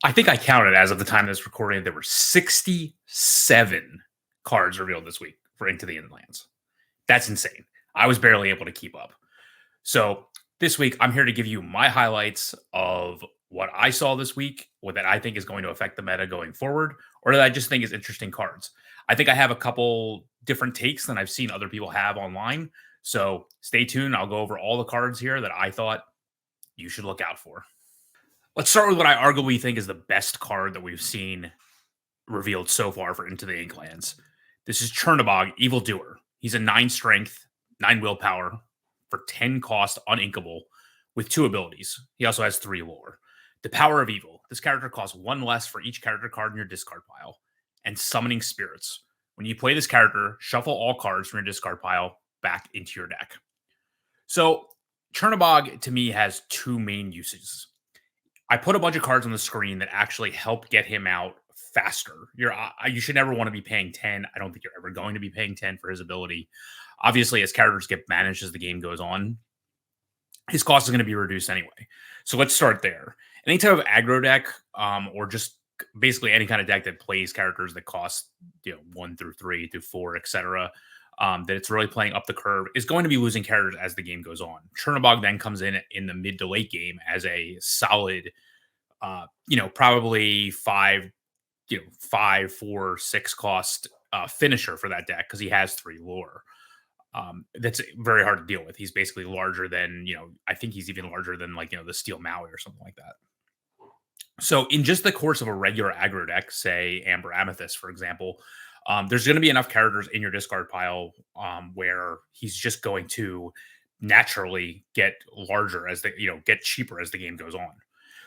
I think I counted as of the time of this recording, there were 67 cards revealed this week for Into the Inlands. That's insane. I was barely able to keep up. So this week, I'm here to give you my highlights of what I saw this week, what that I think is going to affect the meta going forward, or that I just think is interesting cards. I think I have a couple different takes than I've seen other people have online. So stay tuned. I'll go over all the cards here that I thought you should look out for. Let's start with what I arguably think is the best card that we've seen revealed so far for Into the Inklands. This is Chernabog, Evildoer. He's a 9 strength, 9 willpower for 10 cost uninkable with 2 abilities. He also has 3 lore. The Power of Evil. This character costs 1 less for each character card in your discard pile. And Summoning Spirits. When you play this character, shuffle all cards from your discard pile back into your deck. So, Chernabog to me has 2 main uses. I put a bunch of cards on the screen that actually help get him out faster. You should never want to be paying 10. I don't think you're ever going to be paying 10 for his ability. Obviously, as characters get managed as the game goes on, his cost is going to be reduced anyway. So let's start there. Any type of aggro deck, or just basically any kind of deck that plays characters that cost 1 through 3 through 4, etc. That it's really playing up the curve is going to be losing characters as the game goes on. Chernabog then comes in the mid to late game as a solid, probably 5, 4, 6 cost finisher for that deck because he has 3 lore. That's very hard to deal with. He's basically larger than, I think he's even larger than the Steel Maui or something like that. So in just the course of a regular aggro deck, say Amber Amethyst, for example, there's going to be enough characters in your discard pile where he's just going to naturally get larger get cheaper as the game goes on.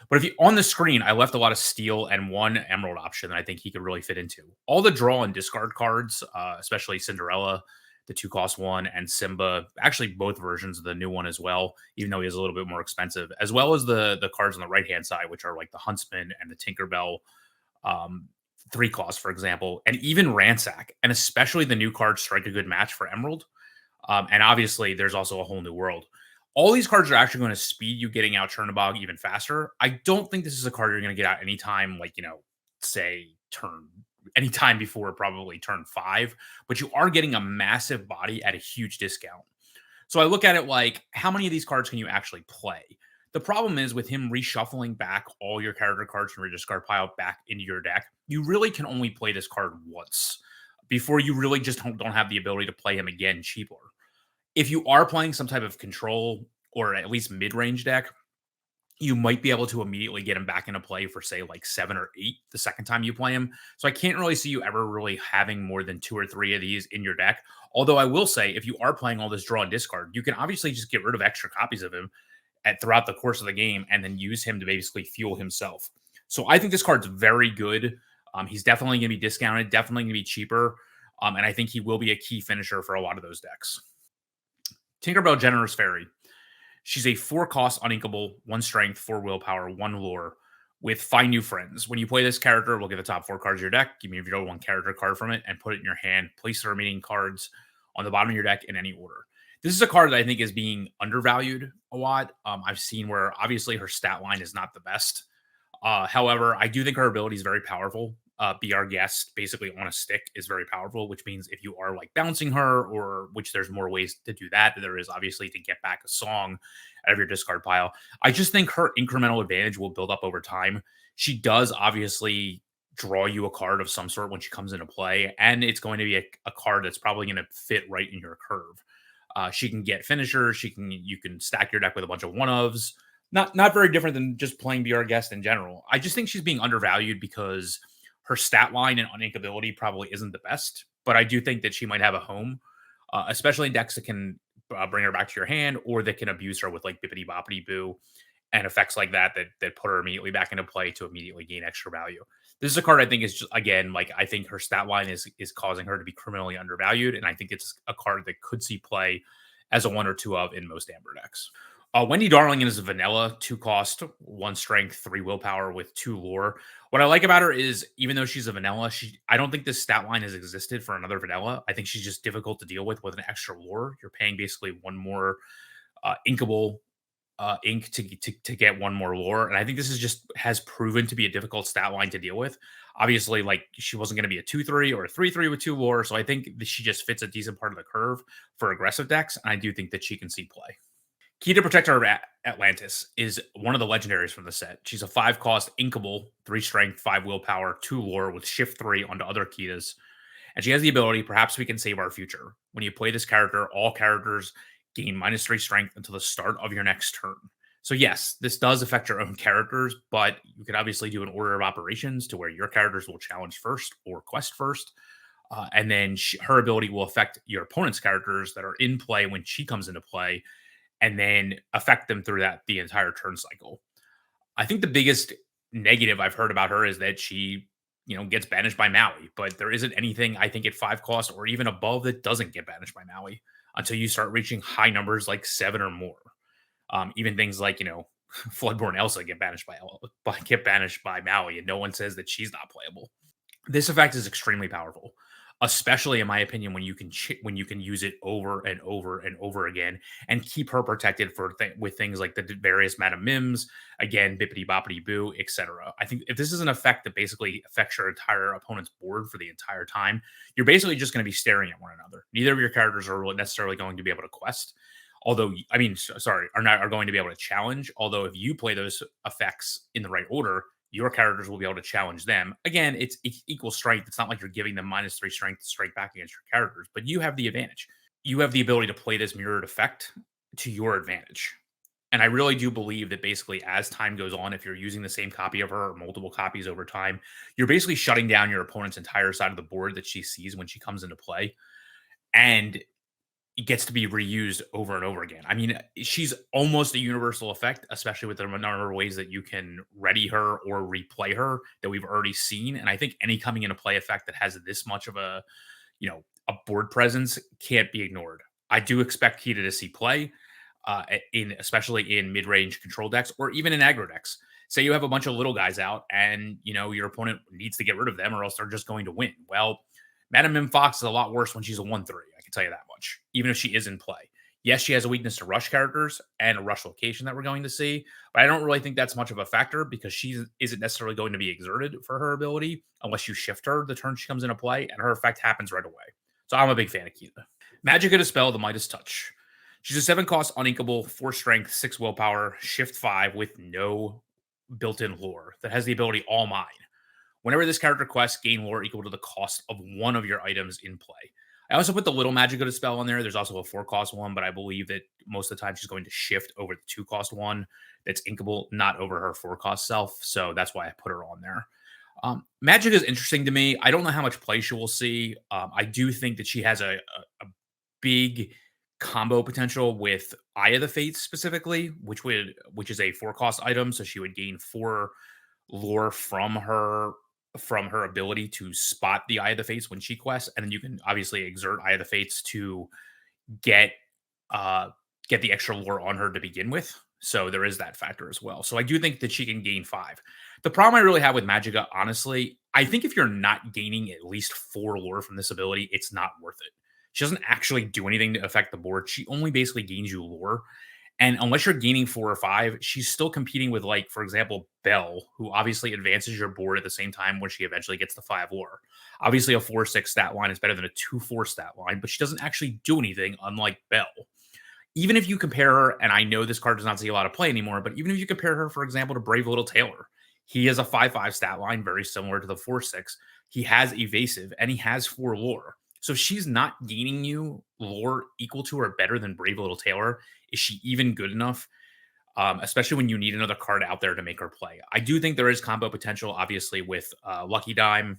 But if you on the screen, I left a lot of steel and 1 emerald option that I think he could really fit into. All the draw and discard cards, especially Cinderella, the 2 cost one, and Simba, actually both versions of the new one as well, even though he is a little bit more expensive, as well as the cards on the right hand side, which are like the Huntsman and the Tinkerbell, 3 cost, for example, and even Ransack, and especially the new card Strike a Good Match for Emerald. And obviously, there's also a whole new world. All these cards are actually going to speed you getting out Chernabog even faster. I don't think this is a card you're going to get out anytime, say anytime before probably turn 5, but you are getting a massive body at a huge discount. So I look at it like, how many of these cards can you actually play? The problem is with him reshuffling back all your character cards from your discard pile back into your deck, you really can only play this card once before you really just don't have the ability to play him again cheaper. If you are playing some type of control or at least mid-range deck, you might be able to immediately get him back into play for, say, like 7 or 8 the second time you play him. So I can't really see you ever really having more than 2 or 3 of these in your deck. Although I will say, if you are playing all this draw and discard, you can obviously just get rid of extra copies of him throughout the course of the game and then use him to basically fuel himself. So I think this card's very good. He's definitely going to be discounted, definitely going to be cheaper. And I think he will be a key finisher for a lot of those decks. Tinkerbell Generous Fairy. She's a 4 cost uninkable, 1 strength, 4 willpower, 1 lore with Find New Friends. When you play this character, look at the top 4 cards of your deck, give me your 1 character card from it, and put it in your hand. Place the remaining cards on the bottom of your deck in any order. This is a card that I think is being undervalued a lot. I've seen where obviously her stat line is not the best. However, I do think her ability is very powerful. Be Our Guest, basically on a stick, is very powerful, which means if you are like bouncing her, or which there's more ways to do that, there is obviously to get back a song out of your discard pile. I just think her incremental advantage will build up over time. She does obviously draw you a card of some sort when she comes into play, and it's going to be a card that's probably going to fit right in your curve. She can get finishers. You can stack your deck with a bunch of one-ofs. Not very different than just playing Be Our Guest in general. I just think she's being undervalued because her stat line and uninkability probably isn't the best, but I do think that she might have a home, especially in decks that can bring her back to your hand, or that can abuse her with like Bippity Boppity Boo and effects like that put her immediately back into play to immediately gain extra value. This is a card I think is just, again, like, I think her stat line is causing her to be criminally undervalued, and I think it's a card that could see play as a 1 or 2 of in most Amber decks. Wendy Darling is a vanilla 2 cost, 1 strength, 3 willpower with 2 lore. What I like about her is, even though she's a vanilla, I don't think this stat line has existed for another vanilla. I think she's just difficult to deal with an extra lore. You're paying basically 1 more inkable ink to get one more lore, and I think this is just has proven to be a difficult stat line to deal with. Obviously, like she wasn't going to be a 2-3 or a 3-3 with two lore, so I think that she just fits a decent part of the curve for aggressive decks, and I do think that she can see play. Key to protect our Atlantis is one of the legendaries from the set. She's a 5 cost inkable, 3 strength, 5 willpower, 2 lore with shift 3 onto other Kitas. And she has the ability, perhaps we can save our future. When you play this character, all characters gain -3 strength until the start of your next turn. So, yes, this does affect your own characters, but you can obviously do an order of operations to where your characters will challenge first or quest first. And then her ability will affect your opponent's characters that are in play when she comes into play, and then affect them through that the entire turn cycle. I think the biggest negative I've heard about her is that she, gets banished by Maui, but there isn't anything I think at 5 cost or even above that doesn't get banished by Maui until you start reaching high numbers like 7 or more. Even things like, Floodborne Elsa get banished by Maui, and no one says that she's not playable. This effect is extremely powerful, especially in my opinion when you can use it over and over and over again and keep her protected with things like the various Madam Mims, again bippity boppity boo, etc. I think if this is an effect that basically affects your entire opponent's board for the entire time, you're basically just going to be staring at one another. Neither of your characters are really necessarily going to be able to quest. Although, I mean, sorry, are going to be able to challenge. Although, if you play those effects in the right order, your characters will be able to challenge them. Again, it's equal strength. It's not like you're giving them -3 strength to strike back against your characters, but you have the advantage. You have the ability to play this mirrored effect to your advantage. And I really do believe that basically as time goes on, if you're using the same copy of her or multiple copies over time, you're basically shutting down your opponent's entire side of the board that she sees when she comes into play. And it gets to be reused over and over again. I mean, she's almost a universal effect, especially with the number of ways that you can ready her or replay her that we've already seen. And I think any coming into play effect that has this much of a board presence can't be ignored. I do expect Kita to see play, especially in mid-range control decks or even in aggro decks. Say you have a bunch of little guys out, and your opponent needs to get rid of them, or else they're just going to win. Well, Madam Mim Fox is a lot worse when she's a 1-3. I can tell you that much, even if she is in play. Yes, she has a weakness to rush characters and a rush location that we're going to see, but I don't really think that's much of a factor because she isn't necessarily going to be exerted for her ability unless you shift her the turn she comes into play, and her effect happens right away. So I'm a big fan of Kita. Magic of Dispel, the Midas Touch. She's a 7 cost uninkable, 4 strength, 6 willpower, shift 5 with no built-in lore that has the ability All Mine. Whenever this character quests, gain lore equal to the cost of one of your items in play. I also put the little Magic of Dispel on there. There's also a 4-cost one, but I believe that most of the time she's going to shift over the 2-cost one that's inkable, not over her 4-cost self. So that's why I put her on there. Magic is interesting to me. I don't know how much play she will see. I do think that she has a big combo potential with Eye of the Fates specifically, which is a 4-cost item. So she would gain 4 lore from her ability to spot the Eye of the Fates when she quests, and then you can obviously exert Eye of the Fates to get get the extra lore on her to begin with. So there is that factor as well. So I do think that she can gain 5. The problem I really have with Magica, honestly, I think if you're not gaining at least 4 lore from this ability, it's not worth it. She doesn't actually do anything to affect the board. She only basically gains you lore. And unless you're gaining 4 or 5, she's still competing with, like, for example, Belle, who obviously advances your board at the same time when she eventually gets the 5 lore. Obviously, a 4-6 stat line is better than a 2-4 stat line, but she doesn't actually do anything, unlike Belle. Even if you compare her, and I know this card does not see a lot of play anymore, but even if you compare her, for example, to Brave Little Taylor, he has a 5-5 stat line, very similar to the 4-6. He has evasive, and he has 4 lore. So if she's not gaining you lore equal to or better than Brave Little Taylor, is she even good enough? Especially when you need another card out there to make her play. I do think there is combo potential, obviously, with Lucky Dime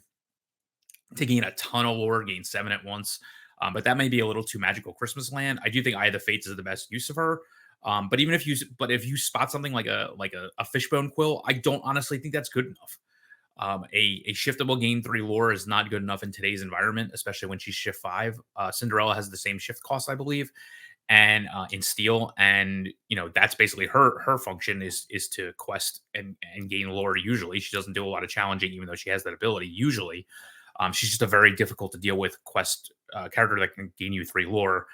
to gain a ton of lore, gain 7 at once. But that may be a little too magical Christmas land. I do think Eye of the Fates is the best use of her. But if you spot something like a Fishbone Quill, I don't honestly think that's good enough. A shiftable gain 3 lore is not good enough in today's environment, especially when she's shift 5. Cinderella has the same shift cost, I believe, and in Steel, and that's basically her function is to quest and gain lore. Usually, she doesn't do a lot of challenging, even though she has that ability. Usually, she's just a very difficult to deal with quest character that can gain you 3 lore,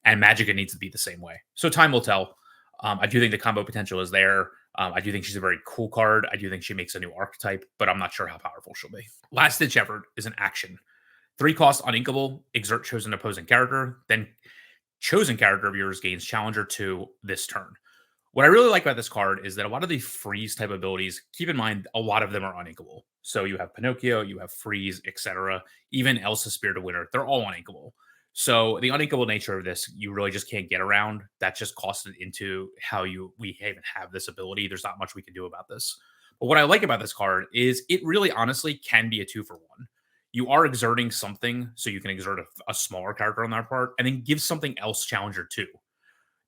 and Magica needs to be the same way. So time will tell. I do think the combo potential is there. I do think she's a very cool card. I do think she makes a new archetype, but I'm not sure how powerful she'll be. Last Ditch Effort is an action. 3 cost uninkable, exert chosen opposing character, then chosen character of yours gains Challenger 2 this turn. What I really like about this card is that a lot of the freeze type abilities, keep in mind, a lot of them are uninkable. So you have Pinocchio, you have Freeze, etc. Even Elsa Spirited Winter, they're all uninkable. So the uninkable nature of this, you really just can't get around. That just costed into how we even have this ability. There's not much we can do about this. But what I like about this card is it really honestly can be a 2-for-1. You are exerting something, so you can exert a smaller character on that part, and then give something else Challenger 2.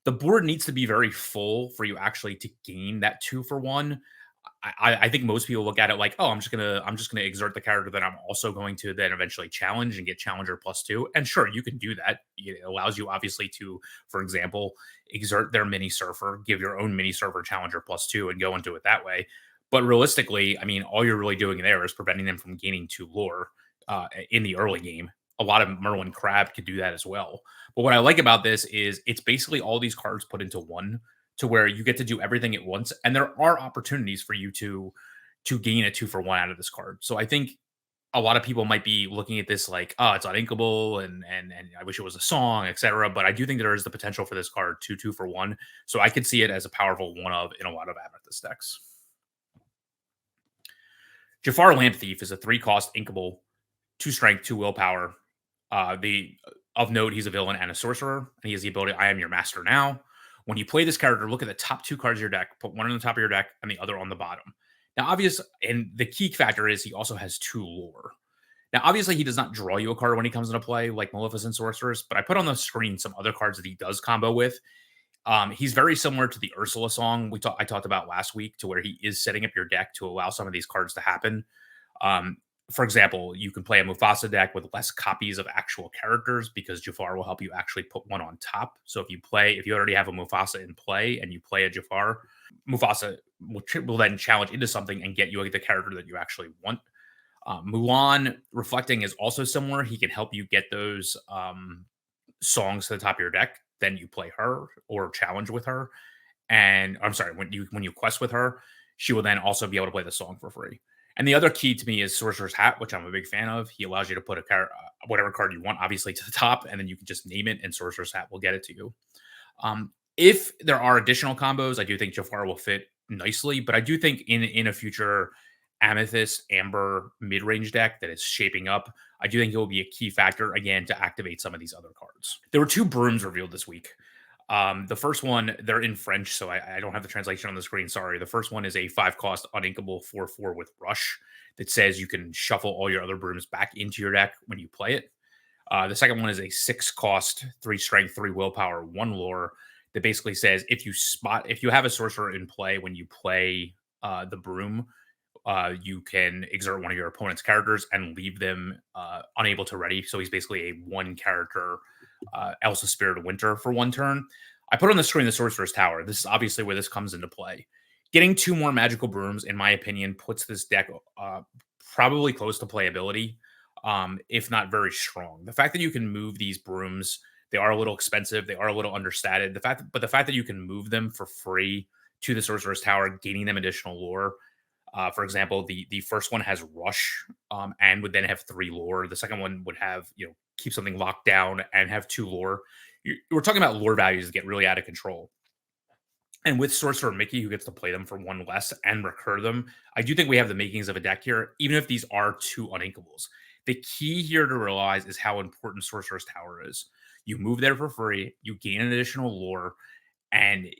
The board needs to be very full for you actually to gain that 2-for-1. I think most people look at it like, oh, I'm just gonna exert the character that I'm also going to then eventually challenge and get Challenger +2. And sure, you can do that. It allows you obviously to, for example, exert their mini surfer, give your own mini surfer Challenger +2, and go into it that way. But realistically, I mean, all you're really doing there is preventing them from gaining 2 lore in the early game. A lot of Merlin Crab could do that as well. But what I like about this is it's basically all these cards put into one, to where you get to do everything at once, and there are opportunities for you to gain a 2-for-1 out of this card. So I think a lot of people might be looking at this like, oh, it's uninkable, and I wish it was a song, etc. But I do think there is the potential for this card to 2-for-1. So I could see it as a powerful one of in a lot of Amethyst decks. Jafar Lamp Thief is a 3 cost inkable, 2 strength, 2 willpower. The of note, he's a villain and a sorcerer, and he has the ability I am your master now. When you play this character, look at the top 2 cards of your deck, put one on the top of your deck and the other on the bottom. Now, and the key factor is he also has 2 lore. Now, obviously, he does not draw you a card when he comes into play like Maleficent Sorcerers, but I put on the screen some other cards that he does combo with. He's very similar to the Ursula song I talked about last week, to where he is setting up your deck to allow some of these cards to happen. Um, for example, you can play a Mufasa deck with less copies of actual characters because Jafar will help you actually put one on top. So if you already have a Mufasa in play and you play a Jafar, Mufasa will then challenge into something and get you the character that you actually want. Mulan Reflecting is also similar. He can help you get those songs to the top of your deck. Then you play her or challenge with her, and I'm sorry, when you quest with her, she will then also be able to play the song for free. And the other key to me is Sorcerer's Hat, which I'm a big fan of. He allows you to put whatever card you want, obviously, to the top, and then you can just name it, and Sorcerer's Hat will get it to you. If there are additional combos, I do think Jafar will fit nicely, but I do think in a future Amethyst Amber mid range deck that is shaping up, I do think it will be a key factor again to activate some of these other cards. There were 2 brooms revealed this week. The first one, they're in French, so I don't have the translation on the screen. Sorry. The first one is a 5 cost uninkable 4/4 with Rush that says you can shuffle all your other brooms back into your deck when you play it. The second one is a 6 cost, 3 strength, 3 willpower, 1 lore that basically says if you have a sorcerer in play when you play the broom, you can exert one of your opponent's characters and leave them unable to ready. So he's basically a 1 character Elsa Spirit of Winter for 1 turn. I put on the screen the Sorcerer's Tower. This is obviously where this comes into play. Getting 2 more magical brooms, in my opinion, puts this deck probably close to playability, if not very strong. The fact that you can move these brooms, they are a little expensive, they are a little understated. The fact that you can move them for free to the Sorcerer's Tower, gaining them additional lore. For example, the first one has Rush, and would then have 3 lore. The second one would have keep something locked down and have 2 lore. We're talking about lore values that get really out of control. And with Sorcerer Mickey, who gets to play them for 1 less and recur them, I do think we have the makings of a deck here, even if these are 2 uninkables. The key here to realize is how important Sorcerer's Tower is. You move there for free, you gain an additional lore, and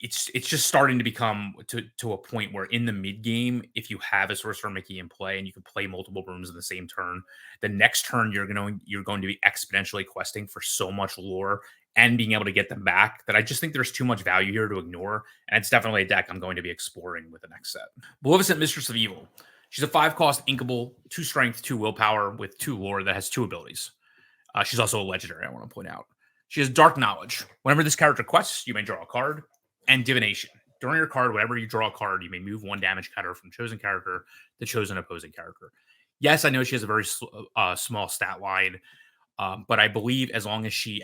it's just starting to become to a point where in the mid game, if you have a Sorcerer Mickey in play and you can play multiple rooms in the same turn, the next turn you're going to be exponentially questing for so much lore and being able to get them back that I just think there's too much value here to ignore. And it's definitely a deck I'm going to be exploring with the next set. Maleficent Mistress of Evil. She's a 5 cost inkable, 2 strength, 2 willpower with 2 lore that has 2 abilities. She's also a legendary, I want to point out. She has Dark Knowledge. Whenever this character quests, you may draw a card. And Divination. During your card, whenever you draw a card, you may move 1 damage counter from chosen character to chosen opposing character. Yes, I know she has a very small stat line, but I believe as long as she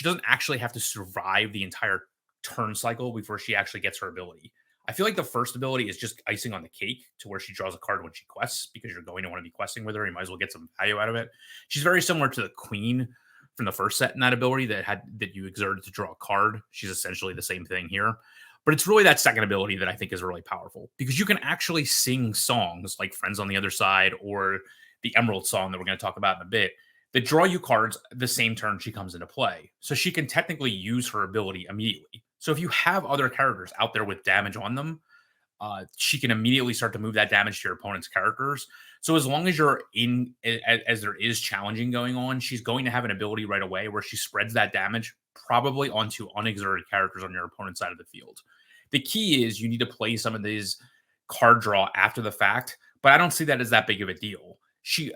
doesn't actually have to survive the entire turn cycle before she actually gets her ability. I feel like the first ability is just icing on the cake to where she draws a card when she quests because you're going to want to be questing with her. You might as well get some value out of it. She's very similar to the queen from the first set in that ability that you exerted to draw a card. She's essentially the same thing here. But it's really that second ability that I think is really powerful because you can actually sing songs like Friends on the Other Side or the Emerald song that we're going to talk about in a bit that draw you cards the same turn she comes into play. So she can technically use her ability immediately. So if you have other characters out there with damage on them, she can immediately start to move that damage to your opponent's characters. So as long as you're in, as there is challenging going on, she's going to have an ability right away where she spreads that damage probably onto unexerted characters on your opponent's side of the field. The key is you need to play some of these card draw after the fact, but I don't see that as that big of a deal.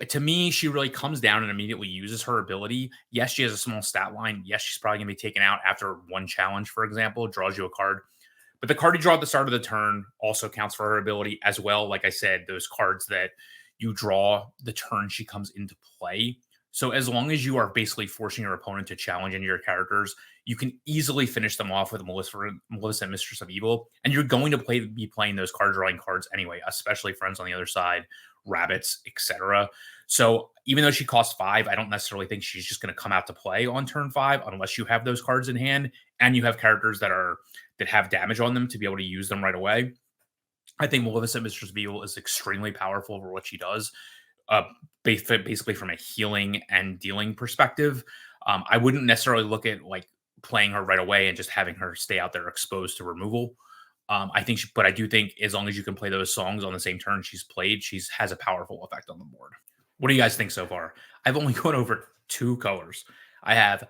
To me, she really comes down and immediately uses her ability. Yes, she has a small stat line. Yes, she's probably going to be taken out after one challenge, for example, draws you a card. But the card you draw at the start of the turn also counts for her ability as well. Like I said, those cards that you draw the turn she comes into play. So as long as you are basically forcing your opponent to challenge into your characters, you can easily finish them off with Melissa Mistress of Evil. And you're going to be playing those card drawing cards anyway, especially Friends on the Other Side, Rabbits, etc. So even though she costs 5, I don't necessarily think she's just going to come out to play on turn 5 unless you have those cards in hand and you have characters that have damage on them to be able to use them right away. I think Maleficent Mistress of Evil is extremely powerful for what she does, basically from a healing and dealing perspective. I wouldn't necessarily look at like playing her right away and just having her stay out there exposed to removal. But I do think as long as you can play those songs on the same turn she's played, has a powerful effect on the board. What do you guys think so far? I've only gone over 2 colors. I have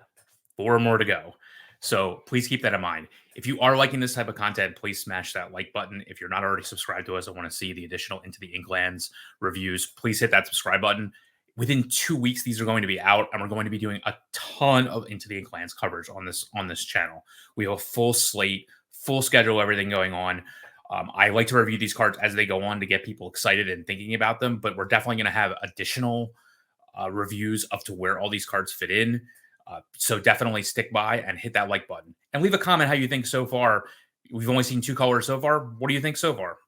4 more to go. So please keep that in mind. If you are liking this type of content, please smash that like button. If you're not already subscribed to us, I want to see the additional Into the Inklands reviews. Please hit that subscribe button. Within 2 weeks, these are going to be out, and we're going to be doing a ton of Into the Inklands coverage on this channel. We have a full slate, full schedule, everything going on. I like to review these cards as they go on to get people excited and thinking about them, but we're definitely going to have additional reviews of to where all these cards fit in. So definitely stick by and hit that like button and leave a comment how you think so far. We've only seen 2 colors so far. What do you think so far?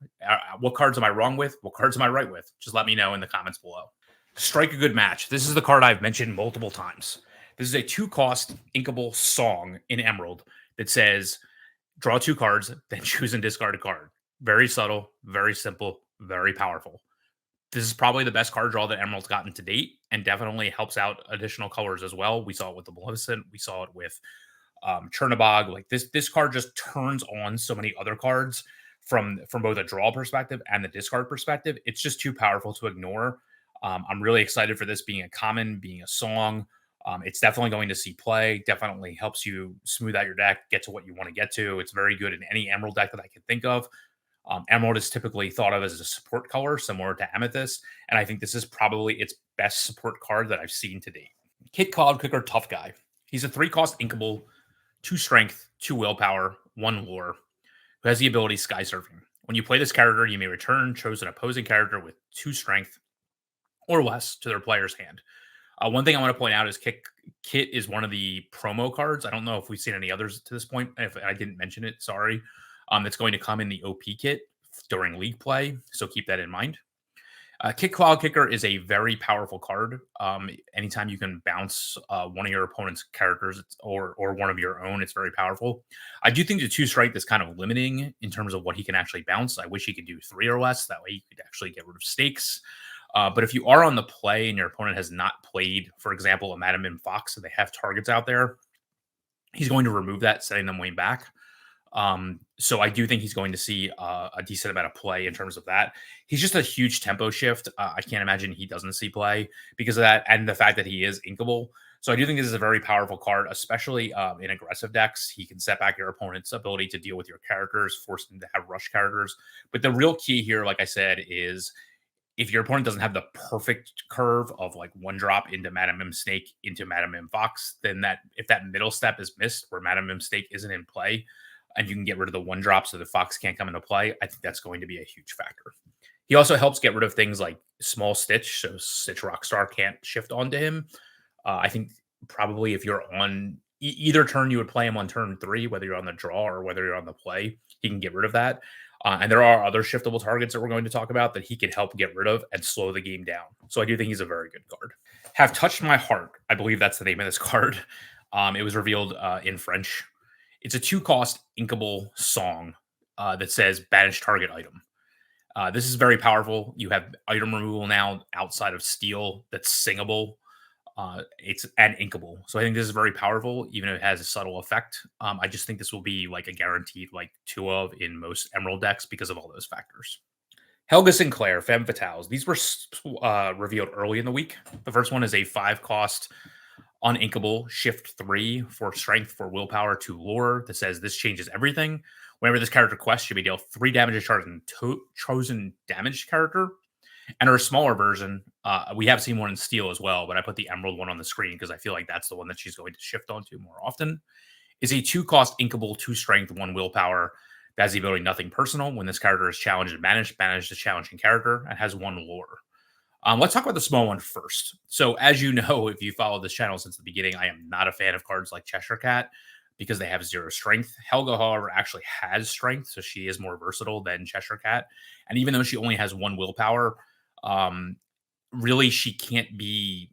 What cards am I wrong with? What cards am I right with? Just let me know in the comments below. Strike a good match. This is the card I've mentioned multiple times. This is a 2-cost inkable song in Emerald that says, draw 2 cards, then choose and discard a card. Very subtle, very simple, very powerful. This is probably the best card draw that Emerald's gotten to date and definitely helps out additional colors as well. We saw it with the Maleficent. We saw it with Chernabog. Like this card just turns on so many other cards from both a draw perspective and the discard perspective. It's just too powerful to ignore. I'm really excited for this being a common, being a song. It's definitely going to see play. Definitely helps you smooth out your deck, get to what you want to get to. It's very good in any Emerald deck that I can think of. Emerald is typically thought of as a support color, similar to Amethyst, and I think this is probably its best support card that I've seen to date. Kit Cloudkicker Tough Guy. He's a 3-cost inkable, 2 strength, 2 willpower, 1 lore, who has the ability Sky Surfing. When you play this character, you may return chosen opposing character with 2 strength or less to their player's hand. One thing I want to point out is Kit is one of the promo cards. I don't know if we've seen any others to this point. If I didn't mention it, sorry. It's going to come in the OP kit during league play, so keep that in mind. Kit Cloudkicker is a very powerful card. Anytime you can bounce one of your opponent's characters or one of your own, it's very powerful. I do think the 2 strike is kind of limiting in terms of what he can actually bounce. I wish he could do 3 or less. That way you could actually get rid of stakes. But if you are on the play and your opponent has not played, for example, a Madam Mim Fox, and they have targets out there, he's going to remove that, setting them way back. So I do think he's going to see a decent amount of play in terms of that. He's just a huge tempo shift. I can't imagine he doesn't see play because of that and the fact that he is inkable. So I do think this is a very powerful card, especially in aggressive decks. He can set back your opponent's ability to deal with your characters, force them to have rush characters. But the real key here, like I said, is if your opponent doesn't have the perfect curve of like 1 drop into Madam Mim Snake into Madam Mim Fox, then if that middle step is missed where Madam Mim Snake isn't in play, and you can get rid of the 1 drop so the Fox can't come into play, I think that's going to be a huge factor. He also helps get rid of things like Small Stitch, so Stitch Rockstar can't shift onto him. I think probably if you're on either turn you would play him on turn 3, whether you're on the draw or whether you're on the play, he can get rid of that. And there are other shiftable targets that we're going to talk about that he can help get rid of and slow the game down. So I do think he's a very good card. Have Touched My Heart. I believe that's the name of this card. It was revealed in French. It's a 2-cost inkable song that says banish target item. This is very powerful. You have item removal now outside of steel that's singable. It's and inkable. So I think this is very powerful, even if it has a subtle effect. I just think this will be like a guaranteed like 2 of in most Emerald decks because of all those factors. Helga Sinclair, Femme Fatales. These were revealed early in the week. The first one is a 5-cost uninkable shift 3 for strength for willpower to lore that says this changes everything. Whenever this character quests, you may deal 3 damage to chosen damaged character. And our smaller version, we have seen one in steel as well, but I put the emerald one on the screen because I feel like that's the one that she's going to shift onto more often. Is a 2-cost inkable, 2 strength, 1 willpower that has the ability nothing personal. When this character is challenged and banished, banish the challenging character and has 1 lore. Let's talk about the small one first. So, as you know, if you followed this channel since the beginning, I am not a fan of cards like Cheshire Cat because they have 0 strength. Helga, however, actually has strength, so she is more versatile than Cheshire Cat. And even though she only has 1 willpower, really she can't be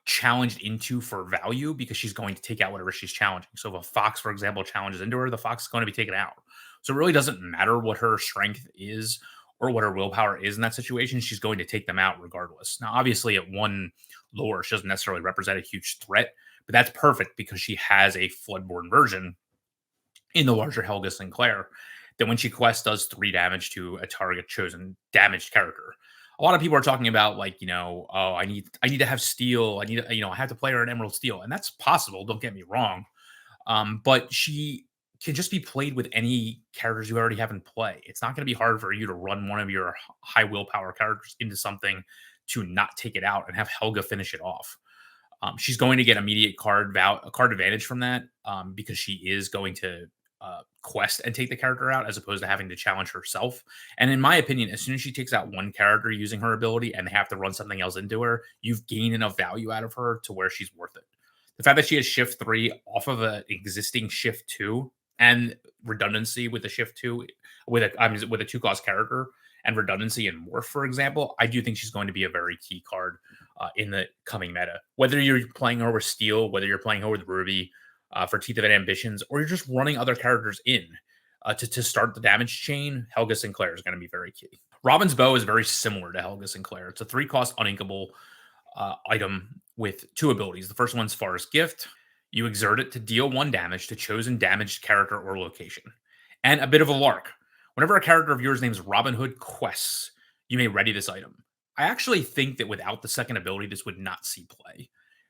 challenged into for value because she's going to take out whatever she's challenging. So if a fox, for example, challenges into her, the fox is going to be taken out. So it really doesn't matter what her strength is or what her willpower is in that situation. She's going to take them out regardless. Now, obviously, at 1 lore, she doesn't necessarily represent a huge threat, but that's perfect because she has a Floodborn version in the larger Helga Sinclair that when she quests does 3 damage to a target chosen damaged character. A lot of people are talking about oh, I need to have steel. I need I have to play her in Emerald Steel, and that's possible. Don't get me wrong, but she can just be played with any characters you already have in play. It's not going to be hard for you to run one of your high willpower characters into something to not take it out and have Helga finish it off. She's going to get immediate card advantage from that because she is going to quest and take the character out as opposed to having to challenge herself. And in my opinion, as soon as she takes out one character using her ability and they have to run something else into her, you've gained enough value out of her to where she's worth it. The fact that she has shift 3 off of an existing shift 2 and redundancy with the shift 2 with a 2-cost character and redundancy and morph, for example, I do think she's going to be a very key card in the coming meta. Whether you're playing her with Steel, whether you're playing her with Ruby for Teeth of Ambitions, or you're just running other characters in to start the damage chain, Helga Sinclair is going to be very key. Robin's Bow is very similar to Helga Sinclair. It's a 3-cost uninkable item with 2 abilities. The first one's Forest Gift. You exert it to deal 1 damage to chosen damaged character or location. And a bit of a lark. Whenever a character of yours named Robin Hood quests, you may ready this item. I actually think that without the second ability, this would not see play.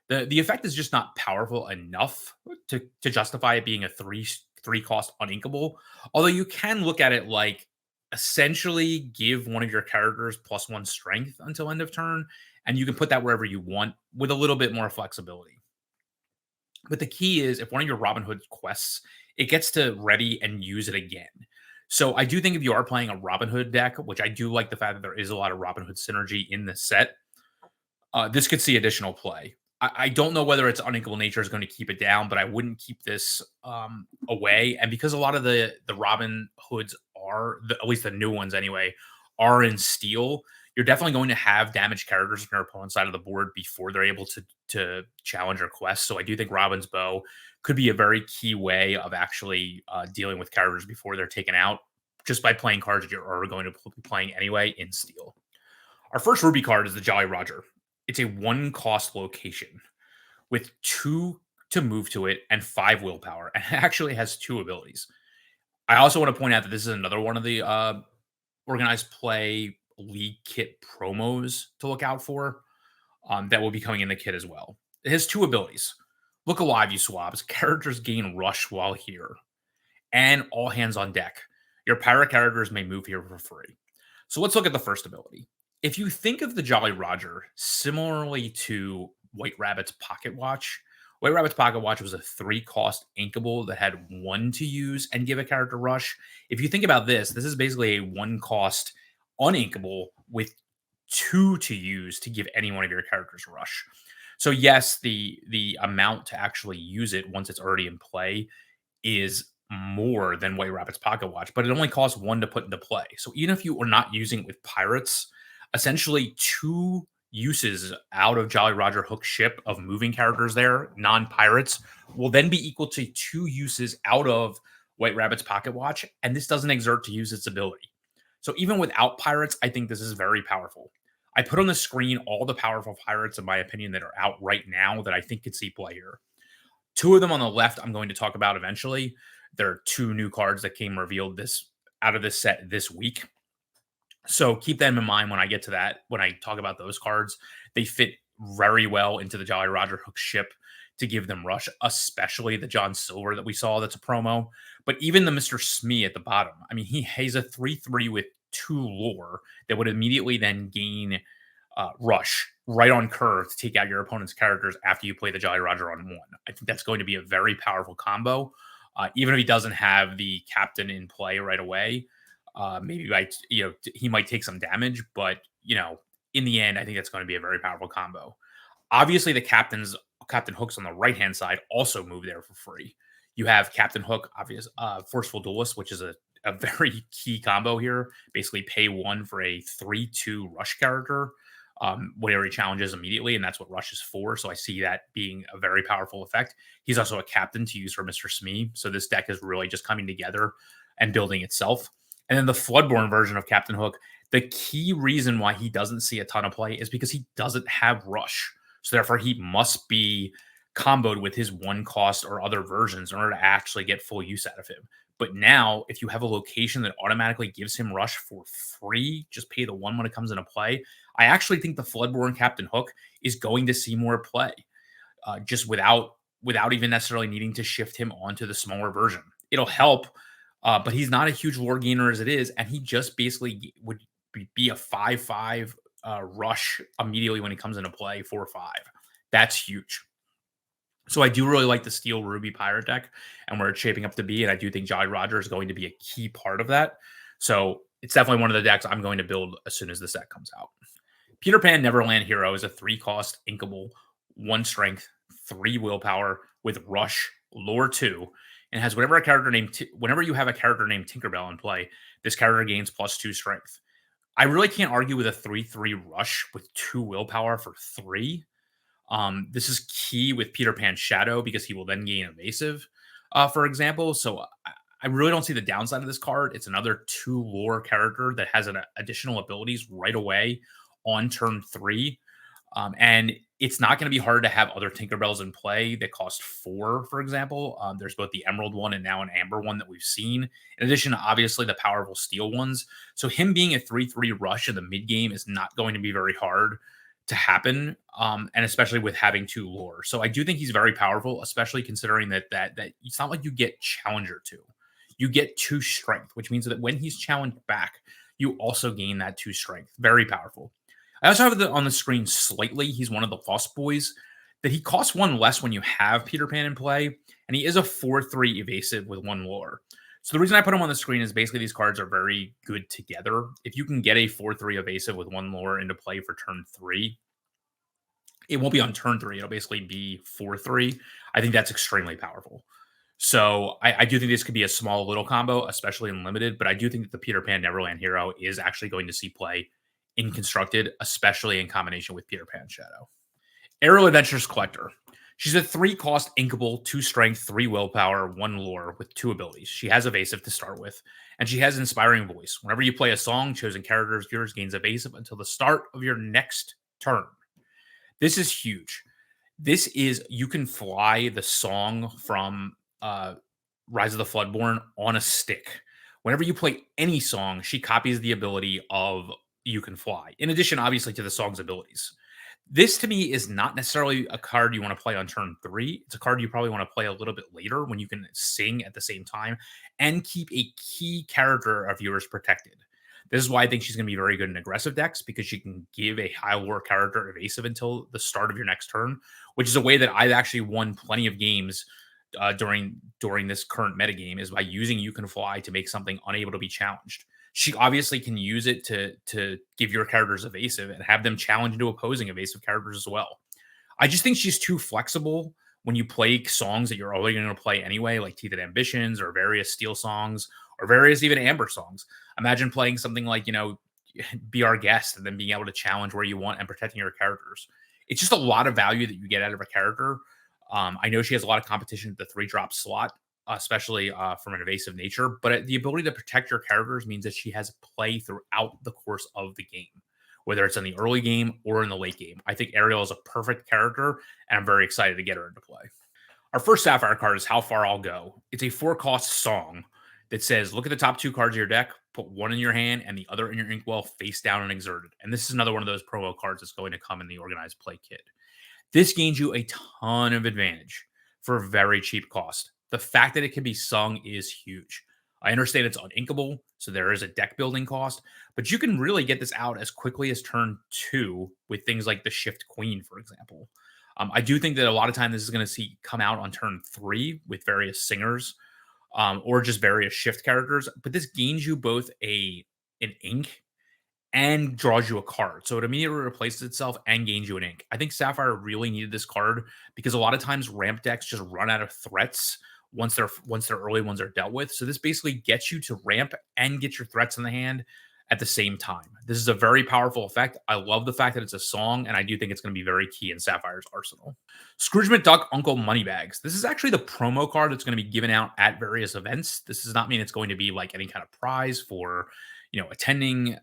The effect is just not powerful enough to justify it being a 3-cost uninkable. Although you can look at it like essentially give one of your characters +1 strength until end of turn, and you can put that wherever you want with a little bit more flexibility. But the key is if one of your Robin Hood quests, it gets to ready and use it again. So I do think if you are playing a Robin Hood deck, which I do like the fact that there is a lot of Robin Hood synergy in this set, this could see additional play. I don't know whether its uninkable nature is going to keep it down, but I wouldn't keep this away. And because a lot of the Robin Hoods are, at least the new ones anyway, are in steel, you're definitely going to have damaged characters on your opponent's side of the board before they're able to challenge or quest. So I do think Robin's Bow could be a very key way of actually dealing with characters before they're taken out, just by playing cards that you're going to be playing anyway in steel. Our first Ruby card is the Jolly Roger. It's a 1-cost location with 2 to move to it and 5 willpower, and it actually has 2 abilities. I also want to point out that this is another one of the organized play league kit promos to look out for that will be coming in the kit as well. It has 2 abilities. Look Alive, you swabs. Characters gain rush while here, and all hands on deck. Your pirate characters may move here for free. So let's look at the first ability. If you think of the Jolly Roger similarly to White Rabbit's Pocket Watch, White Rabbit's Pocket Watch was a 3-cost inkable that had 1 to use and give a character rush. If you think about this is basically a 1-cost uninkable with 2 to use to give any one of your characters rush. So yes, the amount to actually use it once it's already in play is more than White Rabbit's Pocket Watch, but it only costs 1 to put into play. So even if you are not using it with pirates, essentially 2 uses out of Jolly Roger Hook's ship of moving characters there, non-pirates, will then be equal to 2 uses out of White Rabbit's Pocket Watch, and this doesn't exert to use its ability. So even without pirates, I think this is very powerful. I put on the screen all the powerful pirates, in my opinion, that are out right now that I think could see play here. 2 of them on the left, I'm going to talk about eventually. There are 2 new cards that came revealed this out of this set this week. So keep them in mind when I get to that. When I talk about those cards, they fit very well into the Jolly Roger Hook ship to give them rush, especially the John Silver that we saw that's a promo. But even the Mr. Smee at the bottom, I mean, he's a 3/3 with 2 lore that would immediately then gain rush right on curve to take out your opponent's characters after you play the Jolly Roger on 1. I think that's going to be a very powerful combo. Even if he doesn't have the captain in play right away, maybe like he might take some damage, but in the end, I think that's going to be a very powerful combo. Obviously, the Captain Hooks on the right hand side also move there for free. You have Captain Hook, obvious Forceful Duelist, which is a very key combo here. Basically, pay 1 for a 3/2 rush character. Whenever he challenges immediately, and that's what Rush is for. So I see that being a very powerful effect. He's also a captain to use for Mr. Smee. So this deck is really just coming together and building itself. And then the Floodborne version of Captain Hook, the key reason why he doesn't see a ton of play is because he doesn't have Rush. So therefore, he must be comboed with his 1 cost or other versions in order to actually get full use out of him. But now, if you have a location that automatically gives him Rush for free, just pay the 1 when it comes into play. I actually think the Floodborne Captain Hook is going to see more play, just without even necessarily needing to shift him onto the smaller version. It'll help, but he's not a huge lore gainer as it is, and he just basically would be a 5/5 rush immediately when he comes into play 4/5. That's huge. So I do really like the Steel Ruby Pirate deck and where it's shaping up to be, and I do think Jolly Roger is going to be a key part of that. So it's definitely one of the decks I'm going to build as soon as the set comes out. Peter Pan Neverland Hero is a 3-cost inkable, 1 strength, 3 willpower with rush, lore 2, and has whenever whenever you have a character named Tinkerbell in play, this character gains +2 strength. I really can't argue with a 3/3 rush with 2 willpower for 3. This is key with Peter Pan Shadow because he will then gain evasive, for example. So I really don't see the downside of this card. It's another 2 lore character that has an additional abilities right away on turn 3. And it's not going to be hard to have other Tinkerbells in play that cost 4, for example. There's both the Emerald one and now an Amber one that we've seen, in addition to obviously the powerful Steel ones. So him being a 3/3 rush in the mid game is not going to be very hard to happen, and especially with having 2 lore. So I do think he's very powerful, especially considering that it's not like you get Challenger 2. You get 2 strength, which means that when he's challenged back, you also gain that 2 strength. Very powerful. I also have it on the screen slightly. He's one of the Lost Boys. That he costs 1 less when you have Peter Pan in play, and he is a 4/3 evasive with 1 lore. So the reason I put him on the screen is basically these cards are very good together. If you can get a 4/3 evasive with 1 lore into play for turn 3, it won't be on turn 3. It'll basically be 4/3. I think that's extremely powerful. So I do think this could be a small little combo, especially in limited, but I do think that the Peter Pan Neverland Hero is actually going to see play in constructed, especially in combination with Peter Pan Shadow. Aerial Adventures Collector. She's a 3-cost inkable, 2 strength, 3 willpower, 1 lore with 2 abilities. She has evasive to start with, and she has inspiring voice. Whenever you play a song, chosen character of yours gains evasive until the start of your next turn. This is huge. This is You Can Fly, the song from Rise of the Floodborn, on a stick. Whenever you play any song, she copies the ability of You Can Fly, in addition, obviously, to the song's abilities. This to me is not necessarily a card you want to play on turn 3. It's a card you probably want to play a little bit later when you can sing at the same time and keep a key character of yours protected. This is why I think she's going to be very good in aggressive decks because she can give a high lore character evasive until the start of your next turn, which is a way that I've actually won plenty of games during this current metagame is by using You Can Fly to make something unable to be challenged. She obviously can use it to give your characters evasive and have them challenge into opposing evasive characters as well. I just think she's too flexible when you play songs that you're already going to play anyway, like Teeth and Ambitions or various Steel songs or various even Amber songs. Imagine playing something like, Be Our Guest and then being able to challenge where you want and protecting your characters. It's just a lot of value that you get out of a character. I know she has a lot of competition at the 3-drop slot, especially from an evasive nature, but the ability to protect your characters means that she has play throughout the course of the game, whether it's in the early game or in the late game. I think Ariel is a perfect character, and I'm very excited to get her into play. Our first Sapphire card is How Far I'll Go. It's a 4-cost song that says, look at the top 2 cards of your deck, put one in your hand and the other in your inkwell face down and exerted. And this is another one of those promo cards that's going to come in the organized play kit. This gains you a ton of advantage for a very cheap cost. The fact that it can be sung is huge. I understand it's uninkable, so there is a deck building cost, but you can really get this out as quickly as turn 2 with things like the Shift Queen, for example. I do think that a lot of time this is going to see come out on turn 3 with various singers, or just various shift characters. But this gains you both an ink and draws you a card. So it immediately replaces itself and gains you an ink. I think Sapphire really needed this card because a lot of times ramp decks just run out of threats once their early ones are dealt with. So this basically gets you to ramp and get your threats in the hand at the same time. This is a very powerful effect. I love the fact that it's a song, and I do think it's going to be very key in Sapphire's arsenal. Scrooge McDuck Uncle Moneybags. This is actually the promo card that's going to be given out at various events. This does not mean it's going to be like any kind of prize for attending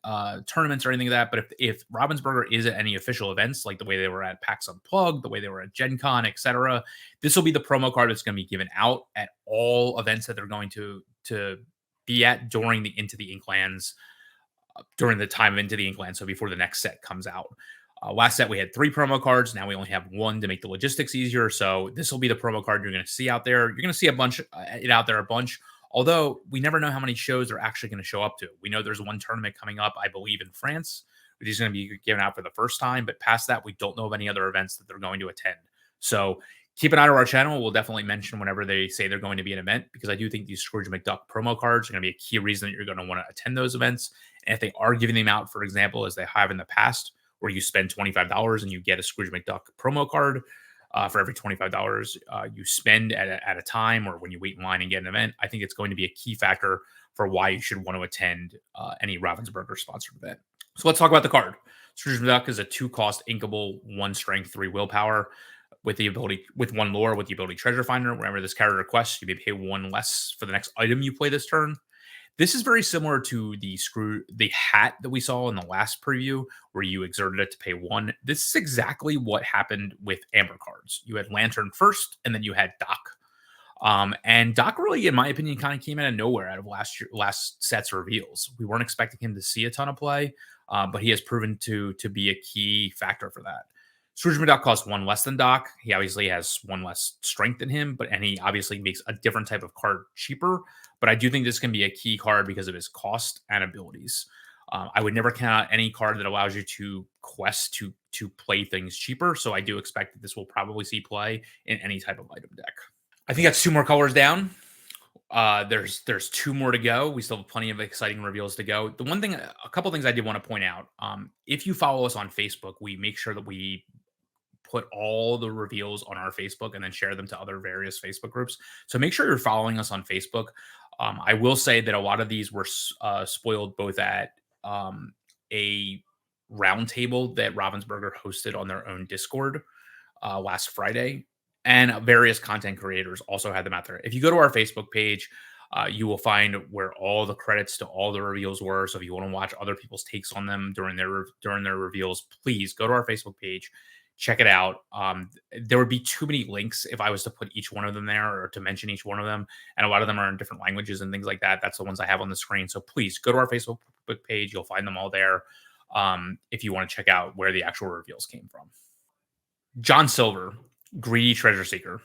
tournaments or anything like that. But if Ravensburger is at any official events, like the way they were at PAX Unplugged, the way they were at Gen Con, etc., this will be the promo card that's going to be given out at all events that they're going to be at during the Into the Inklands, during the time of Into the Inkland, so before the next set comes out. Last set, we had 3 promo cards. Now we only have 1 to make the logistics easier. So this will be the promo card you're going to see out there. You're going to see it out there a bunch. Although we never know how many shows they're actually going to show up to. We know there's one tournament coming up, I believe, in France, which is going to be given out for the first time. But past that, we don't know of any other events that they're going to attend. So keep an eye on our channel. We'll definitely mention whenever they say they're going to be an event, because I do think these Scrooge McDuck promo cards are going to be a key reason that you're going to want to attend those events. And if they are giving them out, for example, as they have in the past, where you spend $25 and you get a Scrooge McDuck promo card for every $25 you spend at a time, or when you wait in line and get an event, I think it's going to be a key factor for why you should want to attend any Ravensburger sponsored event. So let's talk about the card. Scrooge McDuck is a 2-cost inkable, 1 strength, 3 willpower, with 1 lore, with the ability Treasure Finder. Whenever this character requests, you may pay 1 less for the next item you play this turn. This is very similar to the hat that we saw in the last preview, where you exerted it to pay 1. This is exactly what happened with Amber cards. You had Lantern first, and then you had Doc. And Doc really, in my opinion, kind of came out of nowhere out of last set's reveals. We weren't expecting him to see a ton of play, but he has proven to be a key factor for that. Scrooge McDuck costs 1 less than Doc. He obviously has 1 less strength than him, and he obviously makes a different type of card cheaper. But I do think this can be a key card because of his cost and abilities. I would never count out any card that allows you to quest to play things cheaper. So I do expect that this will probably see play in any type of item deck. I think that's 2 more colors down. There's 2 more to go. We still have plenty of exciting reveals to go. A couple things I did want to point out. If you follow us on Facebook, we make sure that we put all the reveals on our Facebook and then share them to other various Facebook groups. So make sure you're following us on Facebook. I will say that a lot of these were spoiled both at a roundtable that Ravensburger hosted on their own Discord last Friday, and various content creators also had them out there. If you go to our Facebook page, you will find where all the credits to all the reveals were. So if you want to watch other people's takes on them during their reveals, please go to our Facebook page. Check it out. There would be too many links if I was to put each one of them there or to mention each one of them. And a lot of them are in different languages and things like that. That's the ones I have on the screen. So please go to our Facebook page. You'll find them all there if you want to check out where the actual reveals came from. John Silver, Greedy Treasure Seeker.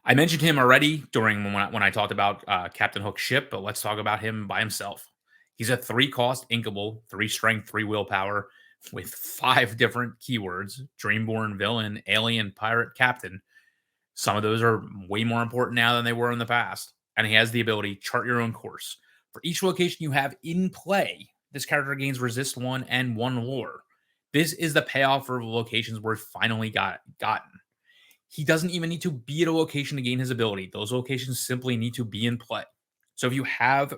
I mentioned him already during when I talked about Captain Hook's ship, but let's talk about him by himself. He's a 3-cost inkable, 3 strength, 3 willpower, with 5 different keywords: Dreamborn, Villain, Alien, Pirate, Captain. Some of those are way more important now than they were in the past. And he has the ability Chart Your Own Course. For each location you have in play, this character gains Resist 1 and 1 lore. This is the payoff for locations we've finally gotten. he doesn't even need to be at a location to gain his ability. Those locations simply need to be in play. So if you have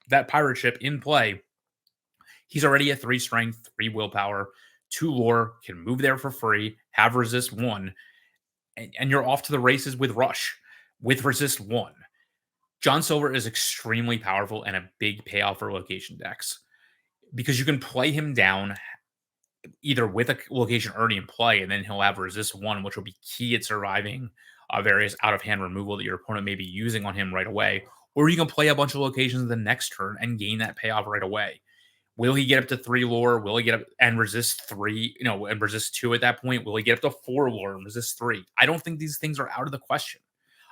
that pirate ship in play, he's already at 3 strength, 3 willpower, 2 lore, can move there for free, have resist 1, and you're off to the races with Rush with resist 1. John Silver is extremely powerful and a big payoff for location decks because you can play him down either with a location already in play, and then he'll have resist 1, which will be key at surviving various out of hand removal that your opponent may be using on him right away. Or you can play a bunch of locations the next turn and gain that payoff right away. Will he get up to 3 lore? Will he get up and resist 3, and resist 2 at that point? Will he get up to 4 lore and resist 3? I don't think these things are out of the question.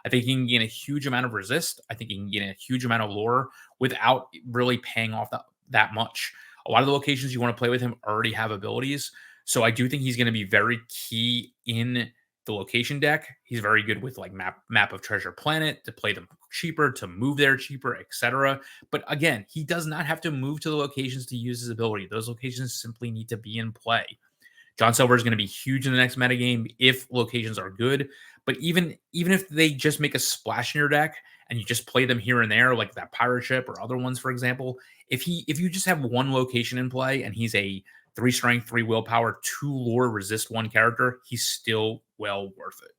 I think he can gain a huge amount of resist. I think he can gain a huge amount of lore without really paying off that much. A lot of the locations you want to play with him already have abilities. So I do think he's going to be very key in the location deck. He's very good with like map of treasure planet to play them cheaper, to move there cheaper, etc. But again, he does not have to move to the locations to use his ability. Those locations simply need to be in play. John Silver is going to be huge in the next metagame if locations are good. But even if they just make a splash in your deck and you just play them here and there, like that pirate ship or other ones, for example, if you just have one location in play and he's a 3 strength, 3 willpower, 2 lore, resist 1 character, he's still well worth it.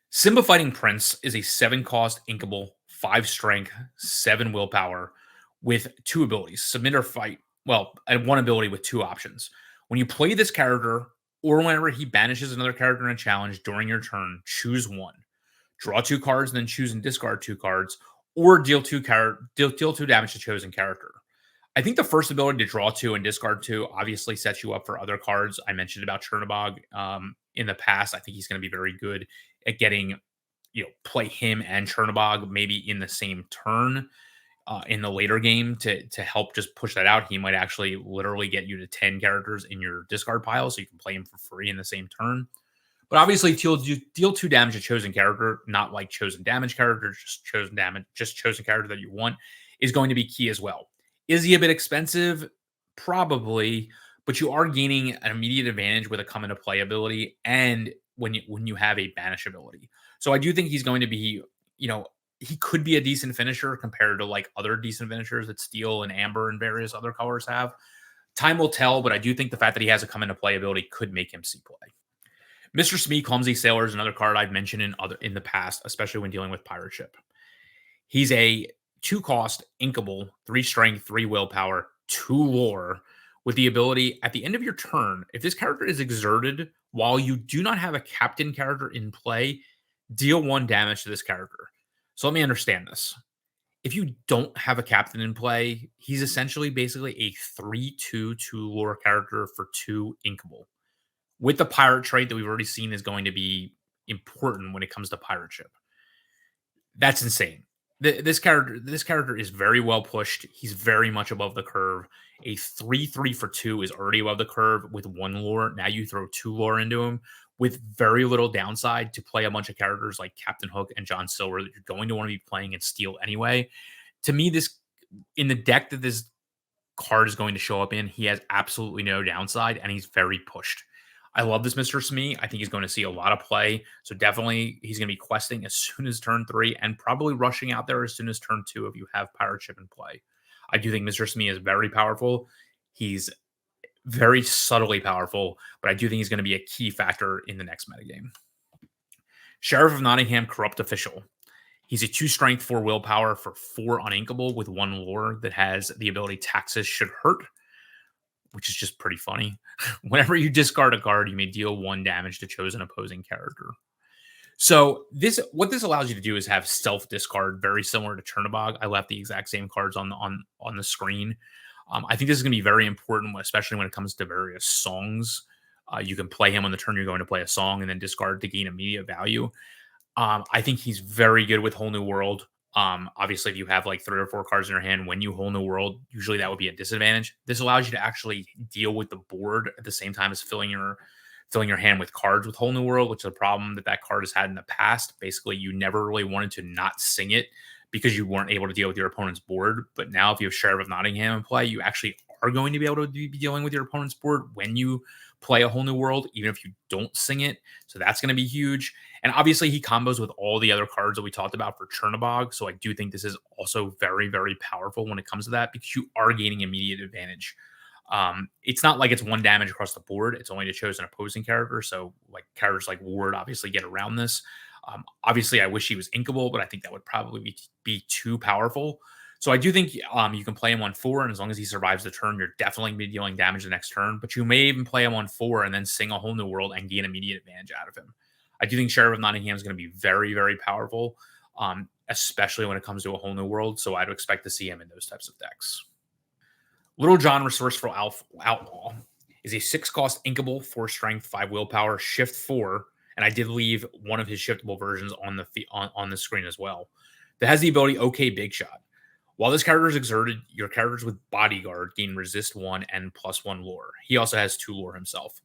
Simba Fighting Prince is a 7 cost inkable, 5 strength, 7 willpower with 2 abilities: submit or fight. Well, and 1 ability with 2 options. When you play this character, or whenever he banishes another character in a challenge during your turn, choose 1. Draw 2 cards, then choose and discard 2 cards, or deal 2 damage to chosen character. I think the first ability to draw 2 and discard 2 obviously sets you up for other cards. I mentioned about Chernobog in the past. I think he's going to be very good at getting, play him and Chernobog maybe in the same turn in the later game to help just push that out. He might actually literally get you to 10 characters in your discard pile, so you can play him for free in the same turn. But obviously, deal 2 damage to chosen character, not like chosen damage character, just chosen damage, just chosen character that you want, is going to be key as well. Is he a bit expensive? Probably, but you are gaining an immediate advantage with a come into play ability and when you have a banish ability. So I do think he's going to be, he could be a decent finisher compared to like other decent finishers that Steel and Amber and various other colors have. Time will tell, but I do think the fact that he has a come into play ability could make him see play. Mr. Smee, Clumsy Sailor, is another card I've mentioned in the past, especially when dealing with Pirate Ship. He's a 2 cost inkable, 3 strength, 3 willpower, 2 lore, with the ability at the end of your turn, if this character is exerted while you do not have a captain character in play, deal 1 damage to this character. So let me understand this. If you don't have a captain in play, he's essentially basically a 3/2 lore character for 2 inkable. With the pirate trait that we've already seen is going to be important when it comes to Pirate Ship. That's insane. This character is very well pushed. He's very much above the curve. A 3/3 for 2 is already above the curve with 1 lore. Now you throw 2 lore into him with very little downside to play a bunch of characters like Captain Hook and John Silver that you're going to want to be playing in Steel anyway. To me, this in the deck that this card is going to show up in, he has absolutely no downside and he's very pushed. I love this Mr. Smee. I think he's going to see a lot of play. So definitely he's going to be questing as soon as turn 3 and probably rushing out there as soon as turn 2 if you have Pirate Ship in play. I do think Mr. Smee is very powerful. He's very subtly powerful, but I do think he's going to be a key factor in the next metagame. Sheriff of Nottingham, Corrupt Official. He's a 2 strength, 4 willpower for 4 uninkable with 1 lore that has the ability Taxes Should Hurt, which is just pretty funny. Whenever you discard a card, you may deal 1 damage to chosen opposing character. So what this allows you to do is have self discard, very similar to Chernobog. I left the exact same cards on the screen. I think this is going to be very important, especially when it comes to various songs. You can play him on the turn you're going to play a song and then discard to gain immediate value. I think he's very good with Whole New World. Obviously, if you have like 3 or 4 cards in your hand when you Whole New World, usually that would be a disadvantage. This allows you to actually deal with the board at the same time as filling your hand with cards with Whole New World, which is a problem that card has had in the past. Basically, you never really wanted to not sing it because you weren't able to deal with your opponent's board. But now if you have Sheriff of Nottingham in play, you actually are going to be able to be dealing with your opponent's board when you play a whole new world, even if you don't sing it. So that's going to be huge. And obviously, he combos with all the other cards that we talked about for Chernobog. So I do think this is also very, very powerful when it comes to that because you are gaining immediate advantage. It's not like it's one damage across the board. It's only to chosen opposing character. So like characters like Ward obviously get around this. Obviously, I wish he was inkable, but I think that would probably be too powerful. So I do think you can play him on 4, and as long as he survives the turn, you're definitely going to be dealing damage the next turn. But you may even play him on 4 and then sing a whole new world and gain immediate advantage out of him. I do think Sheriff of Nottingham is going to be very, very powerful, especially when it comes to a whole new world. So I'd expect to see him in those types of decks. Little John Resourceful Outlaw is a 6-cost inkable, 4 strength, 5 willpower, shift 4, and I did leave one of his shiftable versions on the screen as well. That has the ability OK Big Shot. While this character is exerted, your characters with Bodyguard gain resist 1 and +1 lore. He also has 2 lore himself.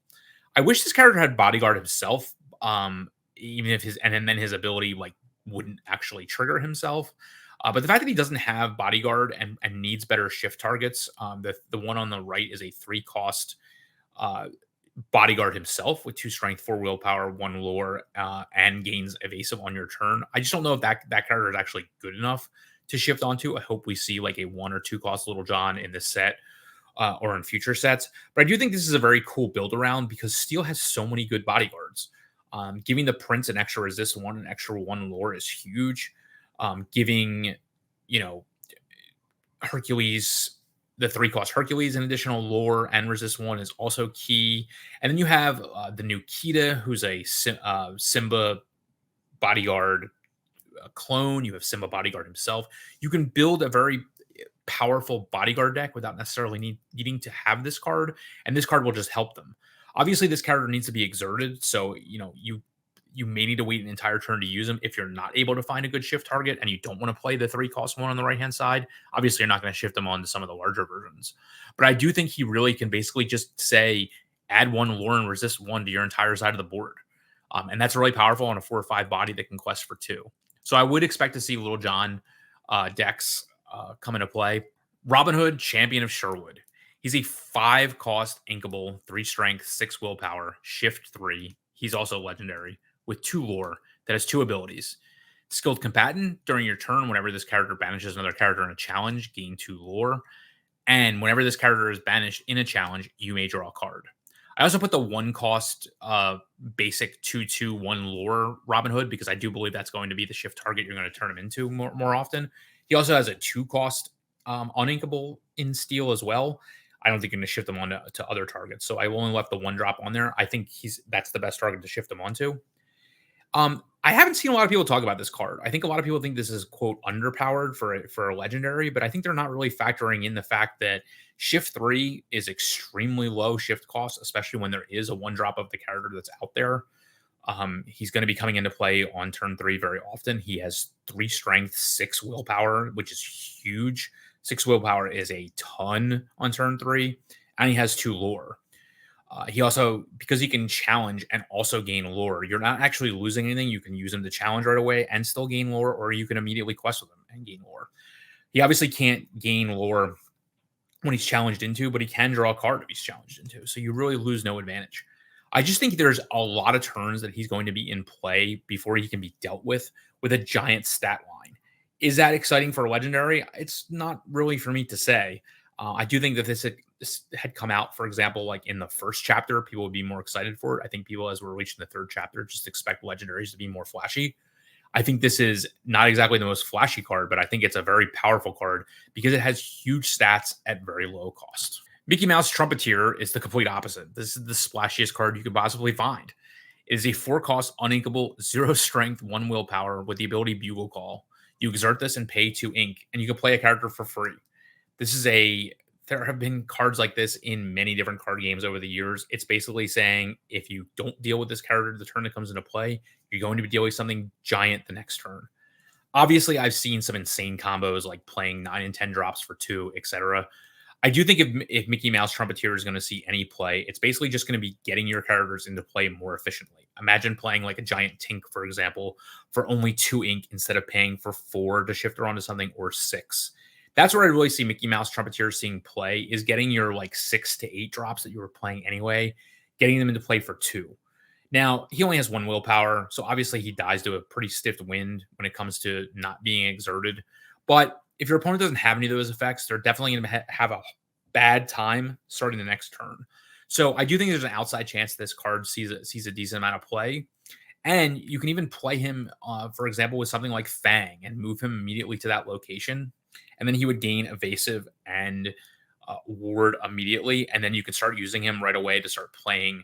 I wish this character had Bodyguard himself, even if then his ability like wouldn't actually trigger himself. But the fact that he doesn't have Bodyguard and needs better shift targets, the one on the right is a 3-cost Bodyguard himself with 2 strength, 4 willpower, 1 lore, and gains evasive on your turn. I just don't know if that character is actually good enough to shift onto. I hope we see like a 1 or 2 cost Little John in this set or in future sets. But I do think this is a very cool build around because Steel has so many good bodyguards. Giving the Prince an extra resist 1 and extra 1 lore is huge. Giving, Hercules, the 3-cost Hercules, an additional lore and resist 1 is also key. And then you have the new Kita, who's a Simba bodyguard clone. You have Simba bodyguard himself. You can build a very powerful bodyguard deck without necessarily needing to have this card, and this card will just help them. Obviously, this character needs to be exerted, so you may need to wait an entire turn to use him if you're not able to find a good shift target and you don't want to play the 3-cost one on the right-hand side. Obviously, you're not going to shift him on to some of the larger versions. But I do think he really can basically just say, add 1 lore and resist 1 to your entire side of the board. And that's really powerful on a 4 or 5 body that can quest for 2. So I would expect to see Little John decks come into play. Robin Hood, Champion of Sherwood. He's a 5-cost inkable, 3 strength, 6 willpower, shift 3. He's also legendary with 2 lore that has 2 abilities. Skilled Combatant. During your turn, whenever this character banishes another character in a challenge, gain 2 lore. And whenever this character is banished in a challenge, you may draw a card. I also put the 1-cost basic 2/2 1 lore Robin Hood because I do believe that's going to be the shift target you're going to turn him into more often. He also has a 2-cost uninkable in Steel as well. I don't think you're going to shift them on to other targets. So I only left the 1-drop on there. I think that's the best target to shift them onto. I haven't seen a lot of people talk about this card. I think a lot of people think this is, quote, underpowered for a legendary, but I think they're not really factoring in the fact that shift 3 is extremely low shift cost, especially when there is a 1-drop of the character that's out there. He's going to be coming into play on turn 3 very often. He has 3 strength, 6 willpower, which is huge. 6 willpower is a ton on turn 3, and he has 2 lore. He also, because he can challenge and also gain lore, you're not actually losing anything. You can use him to challenge right away and still gain lore, or you can immediately quest with him and gain lore. He obviously can't gain lore when he's challenged into, but he can draw a card if he's challenged into. So you really lose no advantage. I just think there's a lot of turns that he's going to be in play before he can be dealt with a giant stat line. Is that exciting for a legendary? It's not really for me to say. I do think that this had come out, for example, like in the first chapter, people would be more excited for it. I think people, as we're reaching the 3rd chapter, just expect legendaries to be more flashy. I think this is not exactly the most flashy card, but I think it's a very powerful card because it has huge stats at very low cost. Mickey Mouse Trumpeter is the complete opposite. This is the splashiest card you could possibly find. It is a 4-cost uninkable, 0 strength, 1 willpower with the ability Bugle Call. You exert this and pay 2 ink, and you can play a character for free. There have been cards like this in many different card games over the years. It's basically saying if you don't deal with this character the turn that comes into play, you're going to be dealing with something giant the next turn. Obviously, I've seen some insane combos like playing 9 and 10 drops for 2, etc. I do think if Mickey Mouse Trumpeter is going to see any play, it's basically just going to be getting your characters into play more efficiently. Imagine playing like a giant Tink, for example, for only 2 ink instead of paying for 4 to shift her onto something or 6. That's where I really see Mickey Mouse Trumpeter seeing play, is getting your like 6 to 8 drops that you were playing anyway, getting them into play for 2. Now, he only has 1 willpower, so obviously he dies to a pretty stiff wind when it comes to not being exerted. But if your opponent doesn't have any of those effects, they're definitely going to have a bad time starting the next turn. So I do think there's an outside chance this card sees a decent amount of play. And you can even play him, for example, with something like Fang and move him immediately to that location. And then he would gain evasive and ward immediately. And then you can start using him right away to start playing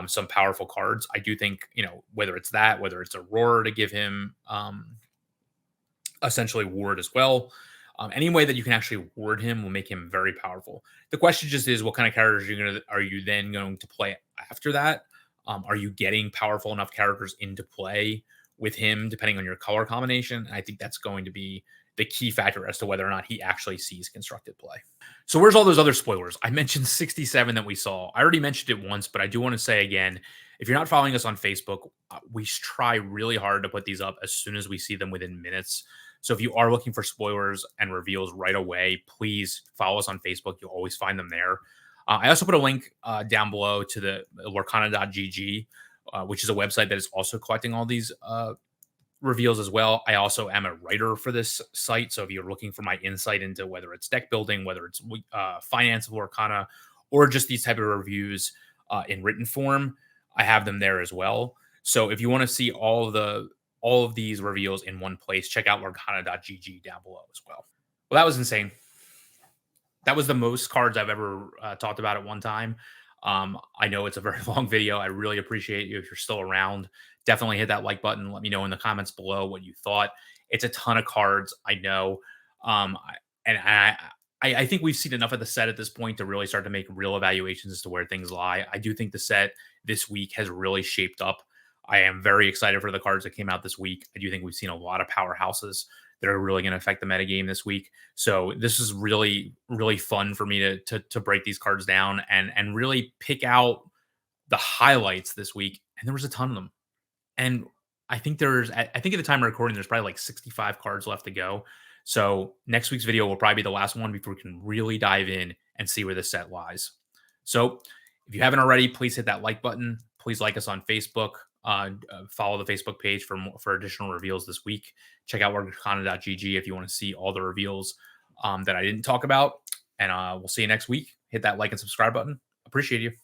some powerful cards. I do think, whether it's that, whether it's Aurora to give him essentially ward as well. Any way that you can actually ward him will make him very powerful. The question just is, what kind of characters are you then going to play after that? Are you getting powerful enough characters into play with him, depending on your color combination? And I think that's going to be the key factor as to whether or not he actually sees constructed play. So where's all those other spoilers? I mentioned 67 that we saw. I already mentioned it once, but I do want to say again, if you're not following us on Facebook, we try really hard to put these up as soon as we see them within minutes. So if you are looking for spoilers and reveals right away, please follow us on Facebook. You'll always find them there. I also put a link down below to the Lorcana.gg, which is a website that is also collecting all these reveals as well. I also am a writer for this site. So if you're looking for my insight into whether it's deck building, whether it's finance of Lorcana, or just these type of reviews in written form, I have them there as well. So if you want to see all of these reveals in one place, check out Lorcana.gg down below as well. Well, that was insane. That was the most cards I've ever talked about at one time. I know it's a very long video. I really appreciate you if you're still around. Definitely hit that like button. Let me know in the comments below what you thought. It's a ton of cards, I know. I think we've seen enough of the set at this point to really start to make real evaluations as to where things lie. I do think the set this week has really shaped up. I am very excited for the cards that came out this week. I do think we've seen a lot of powerhouses that are really going to affect the metagame this week. So this is really, really fun for me to break these cards down and really pick out the highlights this week. And there was a ton of them. And I think at the time of recording, there's probably like 65 cards left to go. So next week's video will probably be the last one before we can really dive in and see where the set lies. So if you haven't already, please hit that like button. Please like us on Facebook. Follow the Facebook page for additional reveals this week. Check out Lorcana.gg if you want to see all the reveals that I didn't talk about. And we'll see you next week. Hit that like and subscribe button. Appreciate you.